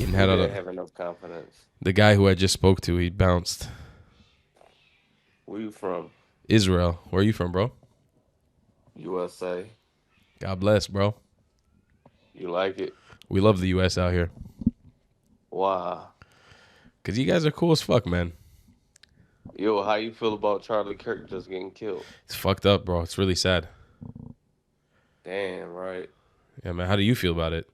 He He had didn't have enough confidence. the guy who I just spoke to. He bounced. Where you from? Israel. Where are you from, bro? USA. God bless, bro. You like it? We love the U.S. out here. Why? Because you guys are cool as fuck, man. Yo, how you feel about Charlie Kirk just getting killed? It's fucked up, bro. It's really sad. Damn, right. Yeah, man. How do you feel about it?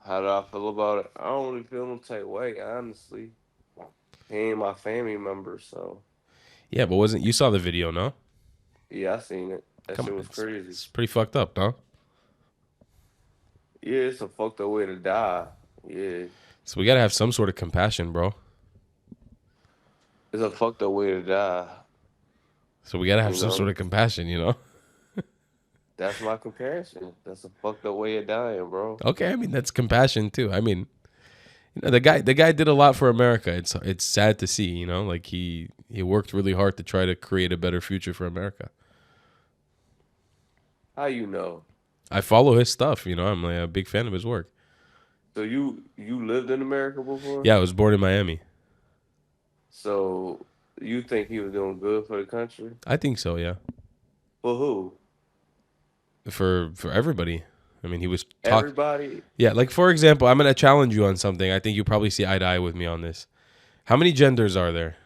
How do I feel about it? I don't really feel no type way, honestly. He ain't my family member, so Yeah, but wasn't you saw the video, no? yeah, I seen it. That Come shit on. was crazy. It's pretty fucked up, no? Yeah, it's a fucked up way to die. Yeah. So we got to have some sort of compassion, bro. It's a fucked up way to die. So we got to have You some sort know? of compassion, you know? That's my comparison. That's a fucked up way of dying, bro. Okay, I mean, that's compassion too. I mean, the guy did a lot for America. It's sad to see, you know, like he worked really hard to try to create a better future for America. How you know? I follow his stuff, you know. I'm like a big fan of his work. So you lived in America before? Yeah, I was born in Miami. So you think he was doing good for the country? I think so, yeah. For who? For everybody. I mean, he was Everybody? Yeah, like for example, I'm gonna challenge you on something. I think you probably see eye to eye with me on this. How many genders are there?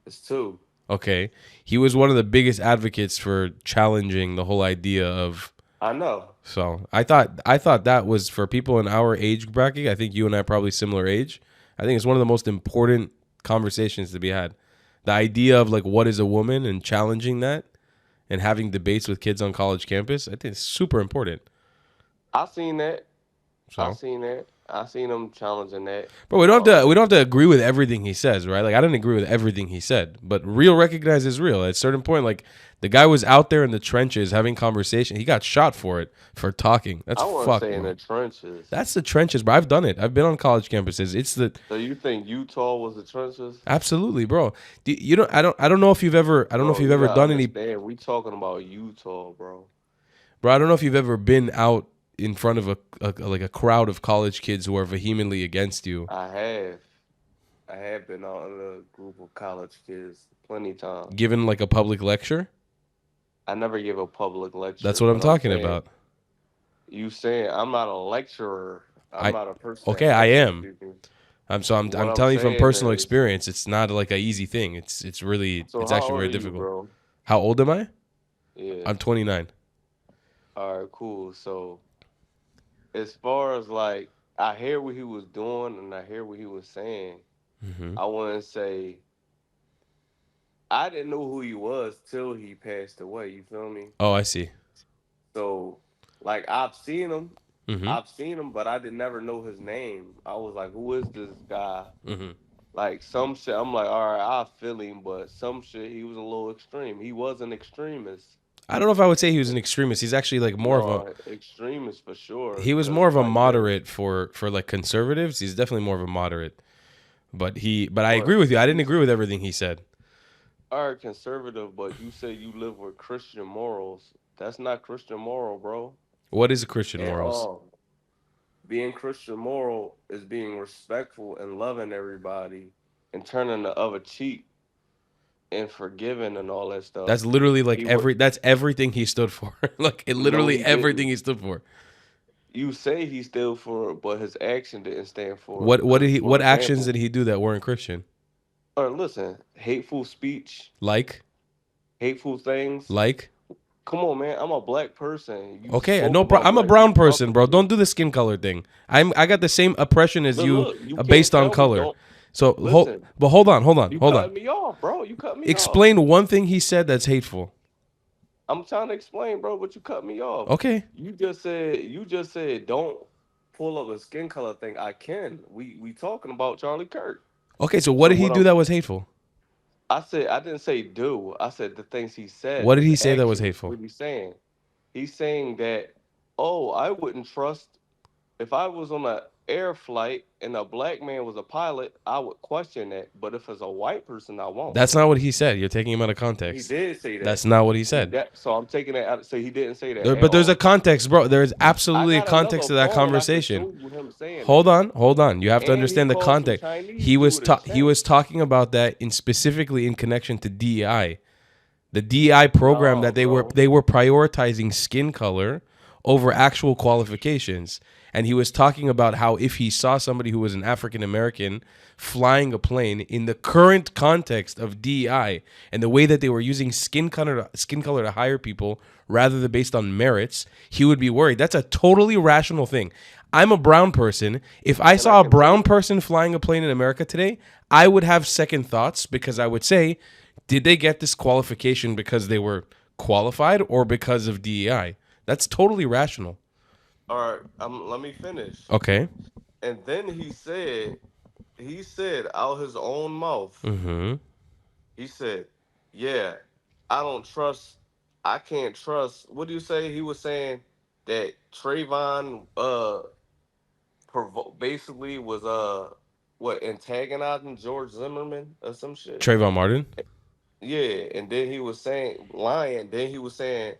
It's two. Okay, he was one of the biggest advocates for challenging the whole idea of. I know. So I thought that was for people in our age bracket. I think you and I are probably similar age. I think it's one of the most important conversations to be had. The idea of like what is a woman and challenging that and having debates with kids on college campus, I think it's super important. I seen that. I So, seen that. I seen him challenging that. but we don't have to agree with everything he says, right? Like I didn't agree with everything he said, but real recognize is real. At a certain point, like the guy was out there in the trenches having conversation. He got shot for it for talking. That's I want to fucked, say in bro. the trenches. That's the trenches, bro. I've done it. I've been on college campuses. It's the So you think Utah was the trenches? absolutely, bro. You don't. I don't know if you've ever. I don't know if Bro, you've you ever gotta done any, understand. We talking about Utah, bro. bro. I don't know if you've ever been out in front of like a crowd of college kids who are vehemently against you. I have. I have been out in a group of college kids plenty of times. Given like a public lecture. I never give a public That's lecture, what I'm but I'm talking saying, about. you saying I'm not a lecturer. I'm I not a person okay. that I lectures am. people. What I'm I'm telling you from saying personal is, experience. It's not like a easy thing. It's really so it's how actually old very are you, difficult. bro? How old am I? Yeah. I'm 29. All right, cool. So as far as like, I hear what he was doing and I hear what he was saying. Hmm. I want to say I didn't know who he was till he passed away. You feel me? Oh, I see. So like I've seen him. Hmm. I've seen him, but I did never know his name. I was like, who is this guy? Hmm. Like some shit, I'm like, all right, I feel him, but some shit, he was a little extreme. He was an extremist. I don't know if I would say he was an extremist. He's actually like more of a No, extremist for sure. he was Cause more of a like that, moderate for like conservatives. He's definitely more of a moderate. But I but agree with you. I didn't you, agree with everything he said. are conservative, but you say you live with Christian morals. That's not Christian moral, bro. What is Christian At morals? all. Being Christian moral is being respectful and loving everybody and turning the other cheek and forgiving and all that stuff. That's literally like He would that's everything he stood for. Like it no, literally he everything didn't. he stood for. You say he stood for it, but his action didn't stand for it. What did Because, he for what actions example, did he do that weren't Christian? or listen, hateful speech, Like hateful things. like Come on, man. I'm a black person. You okay, spoke about I'm a black brown people person, talking to bro. me. Don't do the skin color thing. I got the same oppression as But you look, you can't based on tell me color. don't So listen. but You hold on. cut me off, bro. You cut me off. Explain one thing he said that's hateful. I'm trying to explain, bro, but you cut me off. Okay. You just said don't pull up a skin color thing. I can. We talking about Charlie Kirk. Okay, so what So did he what do I'm that was hateful? I said I didn't say do. I said the things he said, What did his he say that was actions. hateful? What he's saying. He's saying that, oh, I wouldn't trust if I was on a air flight and a black man was a pilot, I would question that. But if it's a white person, I won't. That's not what he said. You're taking him out of He context. did say that. That's not what he said. So I'm taking that out. So he didn't say that at But there's a all. context, bro. There is I absolutely a got context another to that phone. I can conversation. show you him saying Hold that. on, hold on. You have to And he understand the called some context. Chinese He was dude in he chat. was talking about that in specifically in connection to DEI. The DEI program No, that bro. they were prioritizing skin color over actual qualifications. And he was talking about how if he saw somebody who was an African American flying a plane in the current context of DEI and the way that they were using skin color to hire people rather than based on merits, he would be worried. That's a totally rational thing. I'm a brown person. If I Can I saw a brown continue? person flying a plane in America today, I would have second thoughts because I would say, did they get this qualification because they were qualified or because of DEI? That's totally rational. All right. Let me finish. Okay. And then he said out his own mouth, Mm-hmm. he said, "Yeah, I don't trust. I can't trust." What do you say? He was saying that Trayvon basically was what antagonizing George Zimmerman or some shit. Trayvon Martin. Yeah, and then he was saying lying. Then he was saying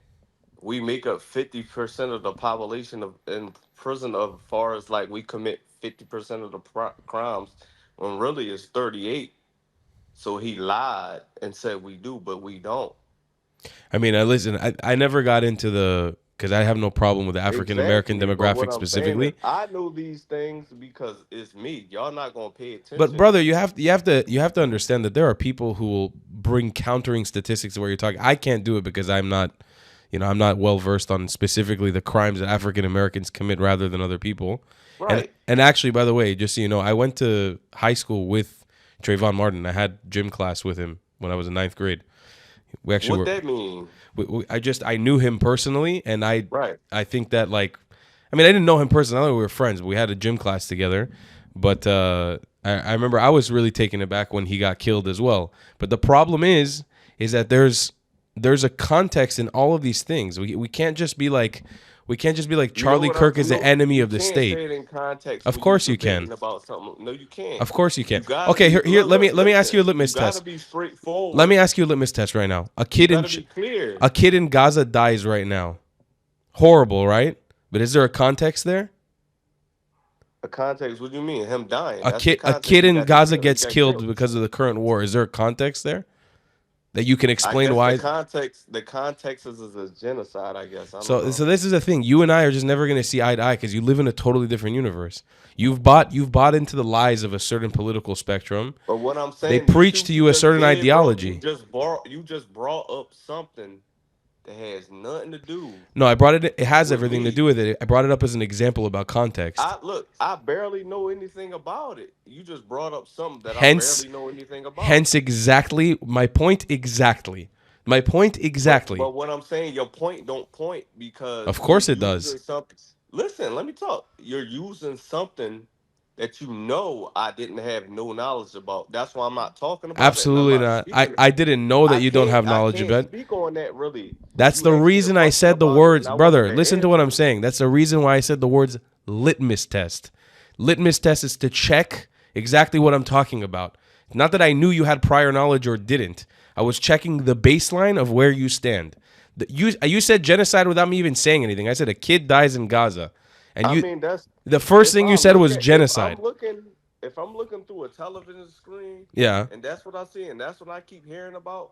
we make up 50% of the population of in prison of far as like we commit 50% of the crimes when really it's 38. So he lied and said we do, but we don't. I mean, I never got into the because I have no problem with the African American Exactly. But what demographic I'm saying is specifically. I know these things because it's me. Y'all not gonna pay But attention. brother, you have to understand that there are people who will bring countering statistics to where you're talking. I can't do it because I'm not, I'm not well versed on specifically the crimes that African Americans commit rather than other people. Right. And actually, by the way, just so you know, I went to high school with Trayvon Martin. I had gym class with him when I was in ninth grade. We actually What were. that mean? I knew him personally, and Right. I think that like, I mean, I didn't know him personally. I know we were friends, but we had a gym class together. But I remember I was really taken aback when he got killed as well. But the problem is that there's a context in all of these things. We can't just be like You know Charlie what I'm Kirk is the no, enemy you of the can't state. say it in context Of when you course you can. debating about something. No, you can't. Of course you can. You gotta Okay, be here let me ask you a listen. You litmus gotta test. be Let straightforward. me ask you a litmus test right now. You gotta be clear. A kid in Gaza dies right now. Horrible, right? But is there a context there? The context, what do you mean? Him dying. That's the A context. kid He in got to Gaza kill. He gets got killed killed. because of the current war. Is there a context there that you can I explain guess why? the context is a genocide, I guess. I don't So know. this is the thing. You and I are just never going to see eye to eye because you live in a totally different universe. You've bought into the lies of a certain political spectrum. But what I'm They saying, the preach shit to you you a just certain did, bro, ideology. you just brought up something that has nothing to do No, I brought it. It has with everything to me. do with it. I brought it up as an example about context. I barely know anything about it. You just brought up something that I Hence, barely know anything about. hence exactly my point. Exactly my point. Exactly. But what I'm saying, your point don't point Of because you're course it does. using something. Listen, let me talk. You're using something that you know I didn't have no knowledge about. That's why I'm not talking about it and I'm Absolutely not not. speaking. I didn't know that you don't have I knowledge of can't it. speak on that really. That's You the asked me a reason I question said the about it and words, I wanted brother. to Listen to what I'm answer. saying. That's the reason why I said the words litmus test. Litmus test is to check exactly what I'm talking about. Not that I knew you had prior knowledge or didn't. I was checking the baseline of where you stand. You said genocide without me even saying anything. I said a kid dies in Gaza, and I mean that's the first if thing I you said look was at genocide. if I'm looking through a television screen Yeah, and that's what I see and that's what I keep hearing about,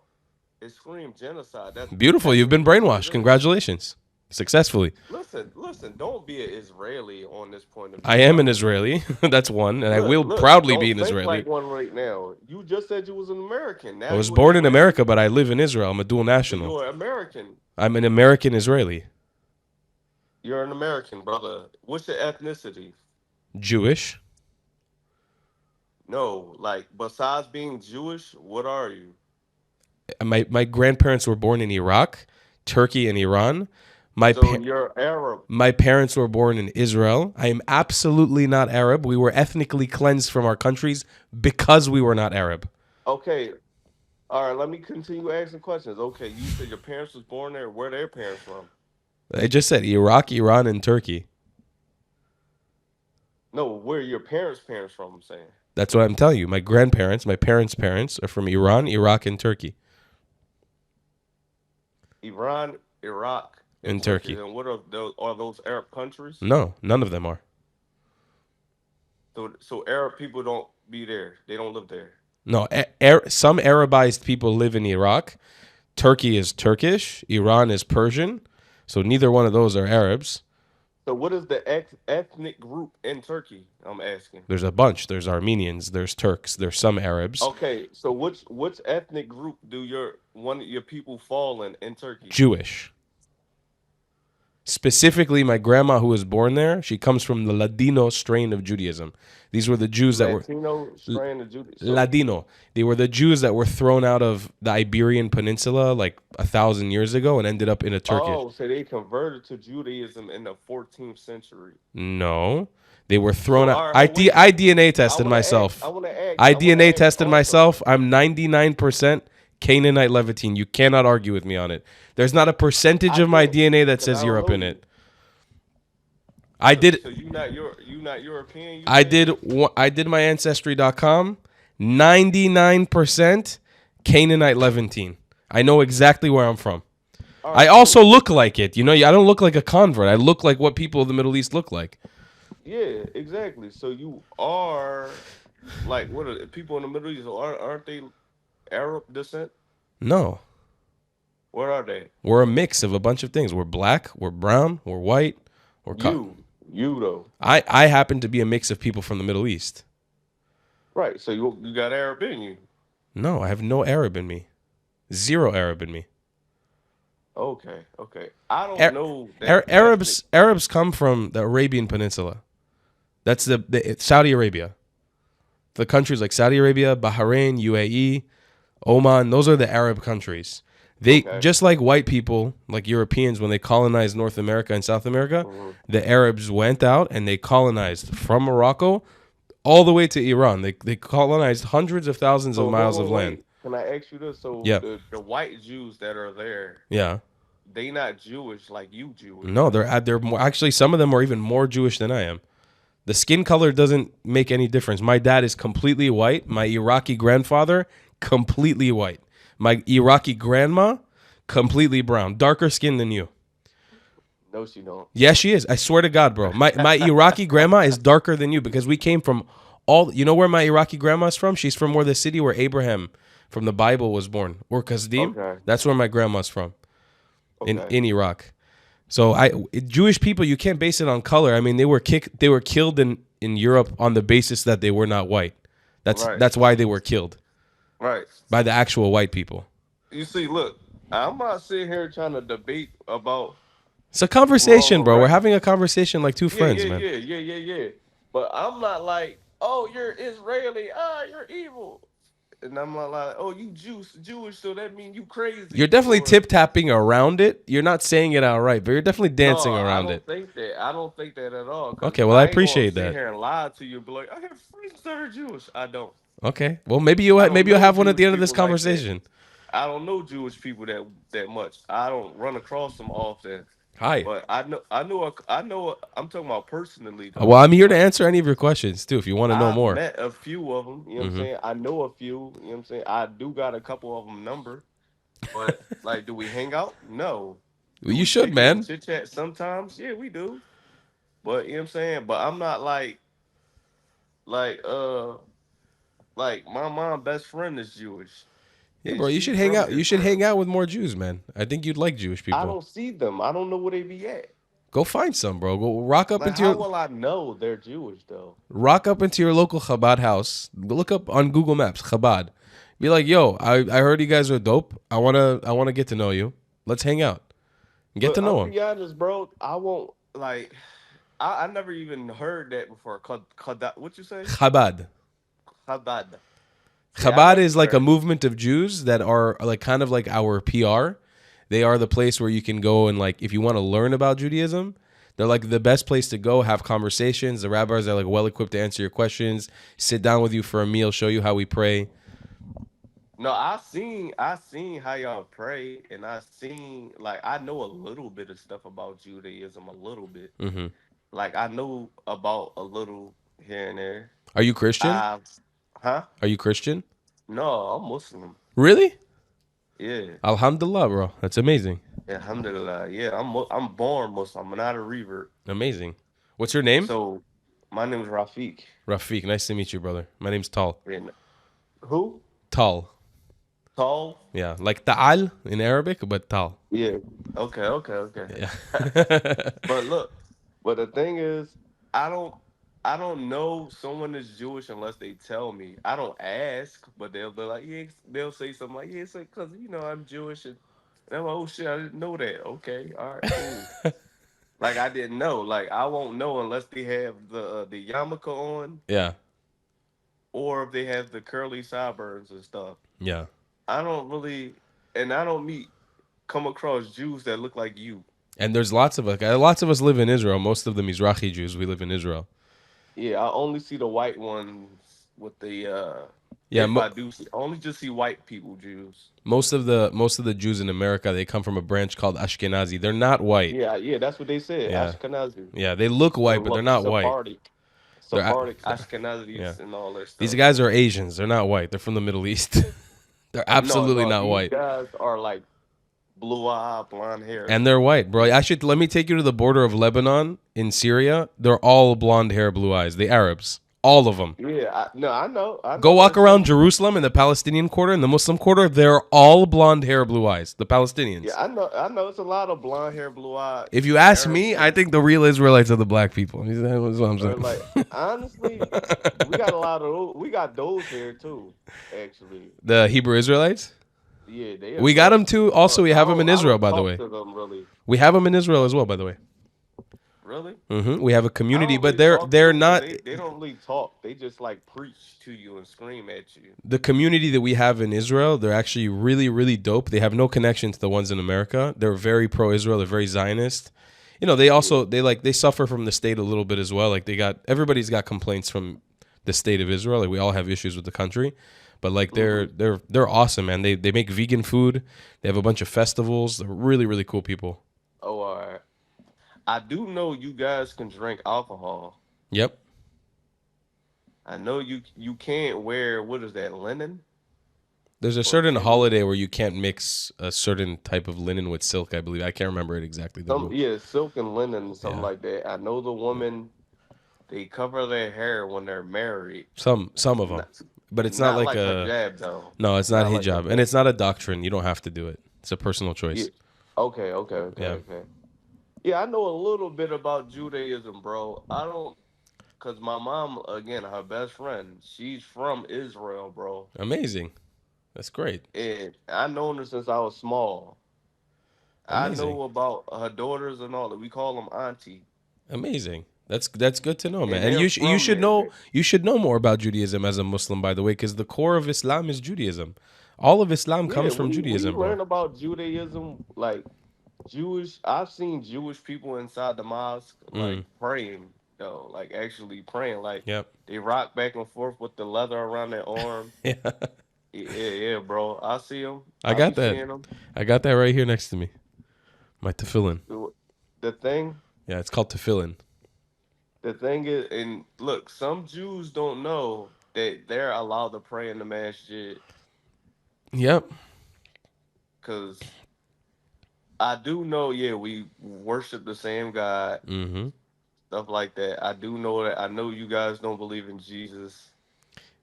it screams genocide. That's beautiful. You've been technically what it brainwashed. is. Congratulations, successfully. Listen, don't be an Israeli on this point of I view, am an brother. Israeli. That's one, and I will Look, proudly be don't an think Israeli. like one right now. You just said you was an American. I Now was you born in Israeli. America, but I live in Israel. I'm a dual So national. you're American. I'm an American Israeli. You're an American, brother. What's your ethnicity? Jewish. No, like besides being Jewish, what are you? My grandparents were born in Iraq, Turkey, and Iran. My So pa- you're Arab. my parents were born in Israel. I am absolutely not Arab. We were ethnically cleansed from our countries because we were not Arab. Okay. All right, let me continue asking questions. Okay, you said your parents was born there. Where their parents from? I just said Iraq, Iran, and Turkey. No, where your parents from? I'm saying That's what I'm telling you. My grandparents, my parents' parents are from Iran, Iraq, and Turkey. Iran, Iraq, and In Turkey. Turkey. And what are those? Are those Arab countries? No, none of them are. So Arab people don't be there. They don't live there. No, some Arabized people live in Iraq. Turkey is Turkish. Iran is Persian. So neither one of those are Arabs. So what is the ethnic group in Turkey? I'm asking. There's a bunch. There's Armenians. There's Turks. There's some Arabs. Okay, so which ethnic group do your people fall in Turkey? Jewish. Specifically, my grandma who was born there, she comes from the Ladino strain of Judaism. These were the Jews that were Latino strain of Judaism. So Ladino. They were the Jews that were thrown out of the Iberian Peninsula like 1,000 years ago and ended up in a Turkish. oh, so they converted to Judaism in the 14th century. No, they were thrown So out. all right, but wait, I DNA I tested want to ask. myself. I want to I DNA ask tested also. myself. I'm 99% Canaanite Levantine. You cannot argue with me on it. There's not a percentage I of my can't DNA that because I says don't Europe know in you. it. I So did so you not European. You I saying? did I did my ancestry.com. 99% Canaanite Levantine. I know exactly where I'm from. All I right, also cool. look like it. You know, I don't look like a convert. I look like what people of the Middle East look like. Yeah, exactly. So you are like what are people in the Middle East? Aren't they Arab descent? No. What are they? We're a mix of a bunch of things. We're black, we're brown, we're white, You though. I happen to be a mix of people from the Middle East. Right. So you got Arab in you. No, I have no Arab in me. Zero Arab in me. Okay. Okay. I don't know that ethnic. Arabs come from the Arabian Peninsula. That's Saudi Arabia. The countries like Saudi Arabia, Bahrain, UAE, Oman, those are the Arab countries. They Okay. just like white people, like Europeans when they colonized North America and South America, Mhm. the Arabs went out and they colonized from Morocco all the way to Iran. They colonized hundreds of thousands of So miles hold of on, land. wait. Can I ask you this? So Yeah. the white Jews that are there, Yeah. they not Jewish like you Jewish, No, right? they're more, actually some of them are even more Jewish than I am. The skin color doesn't make any difference. My dad is completely white. My Iraqi grandfather, completely white. My Iraqi grandma, completely brown. Darker skin than you. No, she don't. Yeah, she is. I swear to God, bro. My Iraqi grandma is darker than you because we came from all. You know where my Iraqi grandma's from? She's from where the city where Abraham from the Bible was born, or Kasdim. Okay. That's where my grandma's from Okay. in Iraq. So Jewish people, you can't base it on color. I mean, they were killed in Europe on the basis that they were not white. Right. That's why they were killed Right. by the actual white people. You see, look, I'm not sitting here trying to debate about It's a wrong conversation, or bro. We're right. having a conversation like two Yeah, friends, yeah, man. yeah, yeah, yeah, yeah. But I'm not like, oh, you're Israeli. Ah, you're evil. And I'm not like, oh, you Jewish, so that means you You're crazy. definitely Or tip tapping around it. You're not saying it outright, but you're definitely no, dancing I around it. don't think that. I don't think that at all. Cause Okay, well, I I ain't gonna appreciate sit that. here and lie to you. And be like, I have friends that are Jewish. I don't. Okay, well, I don't maybe you'll know have one at the Jewish end of this people like that. conversation. I don't know Jewish people that much. I don't run across them often. Hi. But I know. I'm talking about personally Well, though. I'm here to Like answer any of your questions too, if you want to know I've more. met a few of them. You know what I'm Hmm. saying? I know a few. You know what I'm saying? I do got a couple of them number. But like, do we hang out? No. Well, Do you we should, kick it and man. chit chat sometimes? Yeah, we do. But you know what I'm saying? But I'm not like like my mom best friend is Jewish. Yeah, And bro, you she should hang from out. You should Israel. hang out with more Jews, man. I think you'd like Jewish I people. don't see them. I don't know where they be at. Go find some, bro. Go rock up Like, into how your will I know they're Jewish though? local Chabad house. Look up on Google Maps Chabad. Be like, yo, I heard you guys are dope. I wanna get to know you. Let's hang out. Get But to I'm know them. be honest, bro. I won't like. I never even heard that before. What you say? Chabad. Chabad. Yeah, I Chabad never is like a heard. movement of Jews that are like kind of like our PR. They are the place where you can go and like if you want to learn about Judaism, they're like the best place to go, have conversations. The rabbis are like well equipped to answer your questions, sit down with you for a meal, show you how we pray. No, I seen how y'all pray, and I seen like I know a little bit of stuff about Judaism, a little bit. Hmm. Like I know about a little. here and there. Are you Christian? I, huh? Are you Christian? No, I'm Muslim. Really? Yeah, Alhamdulillah, bro. That's amazing. alhamdulillah. Yeah, I'm born Muslim. I'm not a revert. Amazing. What's your name? So my name is Rafiq. Rafiq. Nice to meet you, brother. My name's Tal. And who? Tal. Tall? Yeah, like ta'al in Arabic, but Tal. Yeah. Okay, okay, okay. Yeah. But look, but the thing is, I don't I don't know someone is Jewish unless they tell me. I don't ask, but they'll be like, yeah, they'll say something like, yeah, it's like, cause I'm Jewish, and I'm like, oh shit, I didn't know that. Okay, all right, cool. Like I didn't know. Like I won't know unless they have the yarmulke on, Yeah. or if they have the curly sideburns and stuff. Yeah. I don't really, and I don't come across Jews that look like you. And there's lots of us. Lots of us live in Israel. Most of the Mizrahi Jews, we live in Israel. Yeah, I only see the white ones with the Yeah. if I do see, I only just see white people, Jews. Most of the Jews in America, they come from a branch called Ashkenazi. They're not white. Yeah, yeah, that's what they said. Yeah. Ashkenazi, Yeah. They look white, but they're not white. Sephardic, They're yeah. Ashkenazis, and all that These stuff. guys are Asians. They're not white. They're from the Middle East. They're No, absolutely no, not these white. guys are like blue eye, blonde hair. And they're white, bro. Actually, let me take you to the border of Lebanon in Syria. They're all blonde hair, blue eyes. The Arabs, all of them. Yeah, no, I Go know walk that around stuff. Jerusalem in the Palestinian quarter and the Muslim quarter. They're all blonde hair, blue eyes. The Yeah, Palestinians. I know. It's a lot of blonde hair, blue eye If you ask Arabs me, I too. think the real Israelites are the black people. That's what I'm Or like saying. honestly, we got a lot of we got those here too. Actually, The Hebrew Israelites. yeah, they We got them aggressive too. as Also, fuck. we have them in I Israel, don't by the talk way. to them really. We have them in Israel as well, by the way. Really? We have a I community, don't but really they're talk to they're them because not. they don't really talk. They just like preach to you and scream at you. The community that we have in Israel, they're actually really, really dope. They have no connection to the ones in America. They're very pro-Israel. They're very Zionist. They Yeah. also they suffer from the state a little bit as well. Like everybody's got complaints from the state of Israel. Like we all have issues with the country, but like Hmm. they're awesome, man. They make vegan food. They have a bunch of festivals. They're really, really cool people. Oh, all right. I do know you guys can drink alcohol. Yep. I know you can't wear what is that linen There's a or certain can you? holiday where you can't mix a certain type of linen with silk. I believe I can't remember it exactly. The Some rule. yeah, silk and linen, something Yeah. like that. I know the woman they cover their hair when they're married. Some of them, Not, but it's not not like like a hijab though. no. It's not Not like hijab, and hijab. it's not a doctrine. You don't have to do it. It's a personal Yeah. choice. Okay, okay, okay, Yeah, okay. Yeah, I know a little bit about Judaism, bro. I don't, cause my mom, again, her best friend, she's from Israel, bro, amazing. That's great. and I known her since I was small. I Amazing, know about her daughters and all that. We call them auntie, amazing. That's good to know, man. and And they're you from should there. know more about Judaism as a Muslim, by the way, because the core of Islam is Judaism. All of Islam Yeah, comes from we Judaism, bro. learn about Judaism, like Jewish. I've seen Jewish people inside the mosque, like Mm, praying, though, like actually praying, like yep. they rock back and forth with the leather around their arm. Yeah, Yeah, yeah, bro. I see them. I I be got that. seeing them. I got that right here next to me. My tefillin. The thing, Yeah, it's called tefillin. the thing is, and look, some Jews don't know that they're allowed to pray in the masjid Yep. because I do know, yeah, we worship the same God, Mm-hmm. stuff like that. I do know that. I know you guys don't believe in Jesus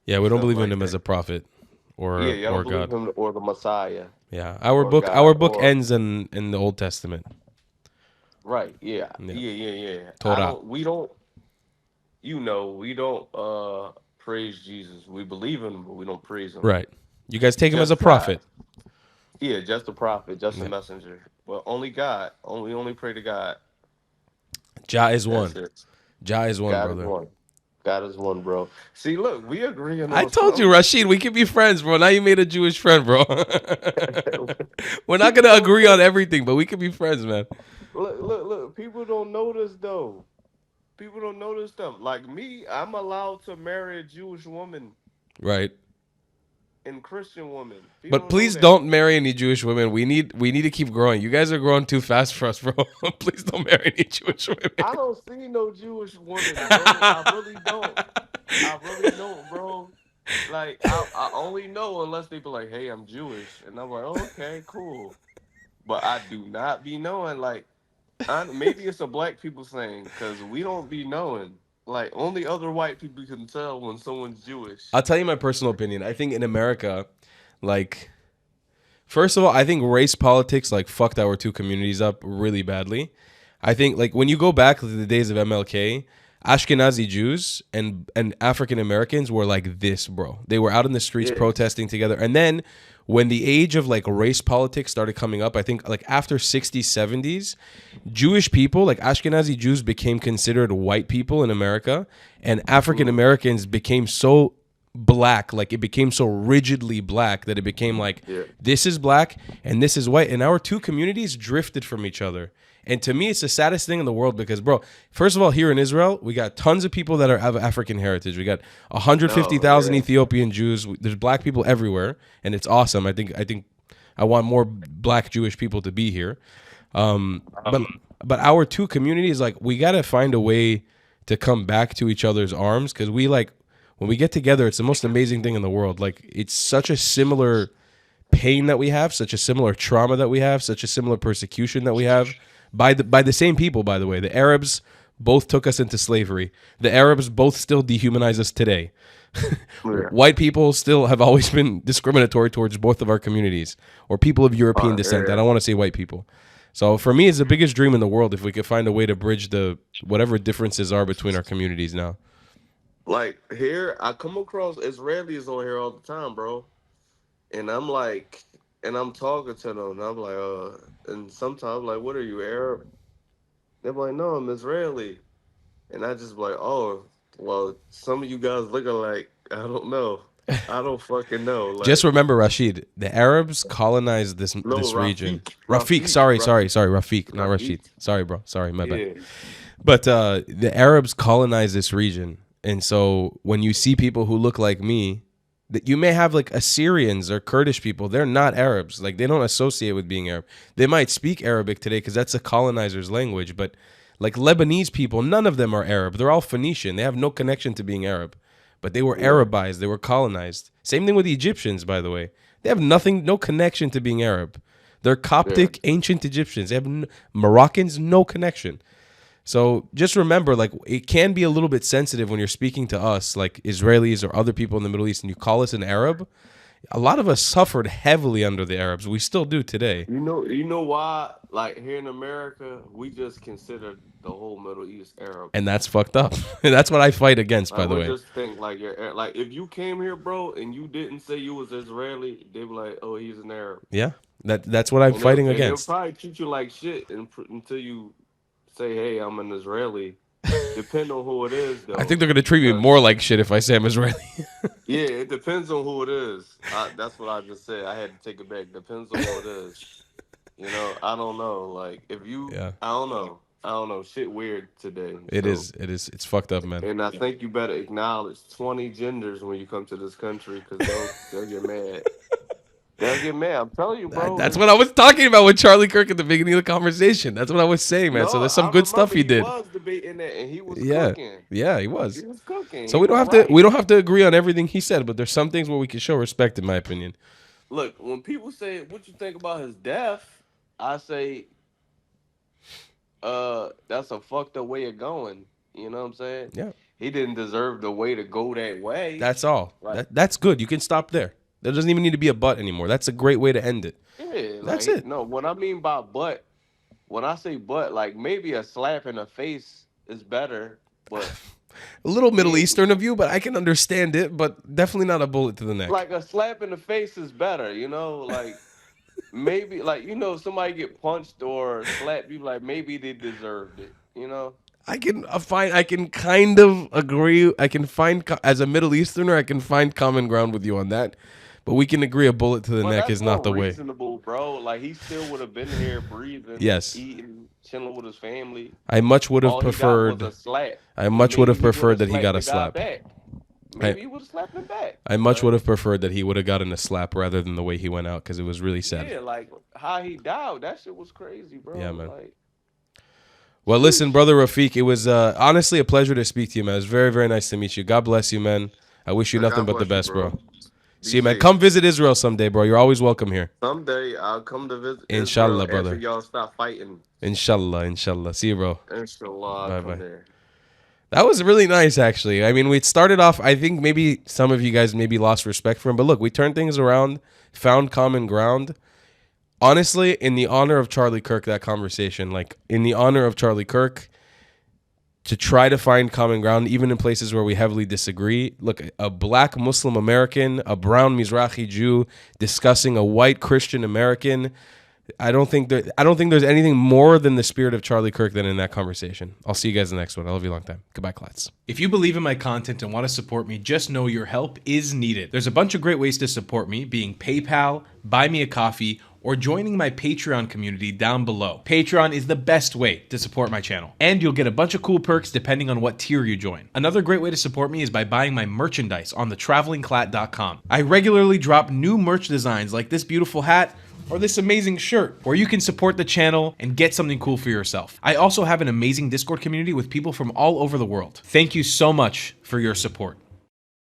Yeah, and we don't stuff believe in like him as that. a prophet Yeah, or y'all don't or believe God. him or the Messiah Yeah, or our God book or ends in the Old Testament. right. Yeah, Yeah, yeah, yeah, yeah. I Torah. don't. We don't. We don't praise Jesus. We believe in him, but we don't praise him. Right. You guys take him as a Just God. prophet. Yeah, just a prophet, just a Yeah. messenger. But only God. Only pray to God. Jah is That's one. it. Jah is one, God is brother. one. God is one, bro. See, look, we agreeing I on told you, something. Rashid, we could be friends, bro. Now you made a Jewish friend, bro. We're not People gonna don't agree on know. everything, but we could be friends, man. Look. People don't notice though. People don't know this stuff. Like me, I'm allowed to marry a Jewish woman. Right. and Christian women. People But don't know please that. don't marry any Jewish women. We need to keep growing. You guys are growing too fast for us, bro. Please don't marry any Jewish women. I don't see no Jewish women, bro. I really don't. I really don't, bro. Like I only know unless they be like, "Hey, I'm Jewish," and I'm like, oh, "Okay, cool." But I do not be knowing. Like, maybe it's a black people thing because we don't be knowing. Like, only other white people can tell when someone's Jewish. I'll tell you my personal opinion. I think in America, like, first of all, I think race politics like fucked our two communities up really badly. I think like when you go back to the days of MLK, Ashkenazi Jews and African Americans were like this, bro. They were out in the streets Yeah, protesting together. And then when the age of like race politics started coming up, I think like after 60s, 70s, Jewish people, like Ashkenazi Jews became considered white people in America, and African mm, Americans became so black, like it became so rigidly black that it became like yeah, this is black and this is white, and our two communities drifted from each other. And to me, it's the saddest thing in the world because, bro, first of all, here in Israel, we got tons of people that are of African heritage. We got oh 150,000 yeah, Ethiopian Jews. There's black people everywhere, and it's awesome. I think I want more black Jewish people to be here. But um, but our two communities, like, we gotta find a way to come back to each other's arms because we like when we get together, it's the most amazing thing in the world. Like, it's such a similar pain that we have, such a similar trauma that we have, such a similar persecution that we have by the same people, by the way. The Arabs both took us into slavery. The Arabs both still dehumanize us today. yeah. White people still have always been discriminatory towards both of our communities, or people of European descent. I Yeah. don't want to say white people. So for me, it's the biggest dream in the world if we could find a way to bridge the whatever differences are between our communities now. Like here, I come across Israelis on here all the time, bro. And I'm like, and I'm talking to them, and I'm like, and sometimes like, what are you, Arab? They're like, no, I'm Israeli. And I just be like, oh, well, some of you guys look alike. I don't know. I don't fucking know. Just Like, remember, Rashid, the Arabs colonized this no, this region. Rafiq, Rafik, sorry, sorry, Rafik, sorry, Rafiq, not Rafik. Rashid. Sorry, bro. Sorry, my bad. Yeah, But the Arabs colonized this region, and so when you see people who look like me, that you may have like Assyrians or Kurdish people, they're not Arabs. Like, they don't associate with being Arab. They might speak Arabic today because that's a colonizer's language, but like Lebanese people, none of them are Arab. They're all Phoenician. They have no connection to being Arab, but they were yeah, Arabized. They were colonized. Same thing with the Egyptians, by the way. They have nothing, no connection to being Arab. They're yeah. Coptic ancient Egyptians. They have Moroccans, no connection. So just remember, like, it can be a little bit sensitive when you're speaking to us, like Israelis or other people in the Middle East, and you call us an Arab. A lot of us suffered heavily under the Arabs. We still do today, You know why? Like here in America, we just consider the whole Middle East Arab. and that's fucked up. And that's what I fight against, by Like the we way. just think like like if you came here, bro, and you didn't say you was Israeli, they be like, oh, he's an Arab, Yeah, that's what I'm fighting and they'll against. probably treat you like shit until you say, hey, I'm an Israeli. Depend on who it is I though, think they're gonna treat me because more like shit if I say I'm Israeli. yeah, it depends on who it is. That's what I just said. I had to take it back. Depends on who it is. I don't know. Like if you, Yeah, I don't know. I don't know. Shit weird today. it So, is. It is. It's fucked up, man. and I think you better acknowledge 20 genders when you come to this country because they'll get mad. They'll get mad. I'm telling you, bro. That's what I was talking about with Charlie Kirk at the beginning of the conversation. That's what I was saying, man. No, So there's some I good stuff remember he he did. was debating that, and he was Yeah, cooking. yeah, he He was. was cooking. So He we don't was have to right. we don't have to agree on everything he said, but there's some things where we can show respect, in my opinion. Look, when people say, "What you think about his death?" I say, that's a fucked up way of going. You know what I'm saying? Yeah, He didn't deserve the way to go that way. that's all. Like, That's good. You can stop there. There doesn't even need to be a but anymore. That's a great way to end it. yeah, That's it. no. What I mean by butt, when I say butt, like maybe a slap in the face is better, but A little Middle he Eastern of you, but I can understand it. But definitely not a bullet to the neck. like a slap in the face is better. Like maybe like somebody get punched or slapped, you like maybe they deserved it. I can find. I can kind of agree. I can find as a Middle Easterner, I can find common ground with you on that. But we can agree a bullet to the But neck that's is not more the way. reasonable, bro. Like he still would have been here breathing, Yes, eating, chilling with his family. I much would have All he got was a preferred. slap. I And much would maybe have he would preferred have that he slapped got the a guy slap. back. maybe he would have slapped him back. I much would have preferred that he would have gotten a slap rather than the way he went out, because it was really sad. Yeah, like how he died, that shit was crazy, bro. Yeah, man. Like, well, listen, brother Rafiq, it was honestly a pleasure to speak to you, man. It was very, very nice to meet you. God bless you, man. I wish you nothing but the best, bro. See you, man. Come visit Israel someday, bro. You're always welcome here. Someday I'll come to visit. Inshallah, Israel brother. after y'all stop fighting. Inshallah, inshallah. See you, bro. Inshallah, bye, I'll bye. come there. That was really nice, actually. I mean, we started off, I think maybe some of you guys maybe lost respect for him, but look, we turned things around, found common ground. Honestly, in the honor of Charlie Kirk, that conversation, like in the honor of Charlie Kirk, to try to find common ground, even in places where we heavily disagree. Look, a black Muslim American, a brown Mizrahi Jew discussing a white Christian American. I don't think there's anything more than the spirit of Charlie Kirk than in that conversation. I'll see you guys in the next one. I love you a long time. Goodbye, Klats. If you believe in my content and want to support me, just know your help is needed. There's a bunch of great ways to support me, being PayPal, Buy Me a Coffee, or joining my Patreon community down below. Patreon is the best way to support my channel, and you'll get a bunch of cool perks depending on what tier you join. Another great way to support me is by buying my merchandise on thetravelingclat.com. I regularly drop new merch designs like this beautiful hat or this amazing shirt, where you can support the channel and get something cool for yourself. I also have an amazing Discord community with people from all over the world. Thank you so much for your support.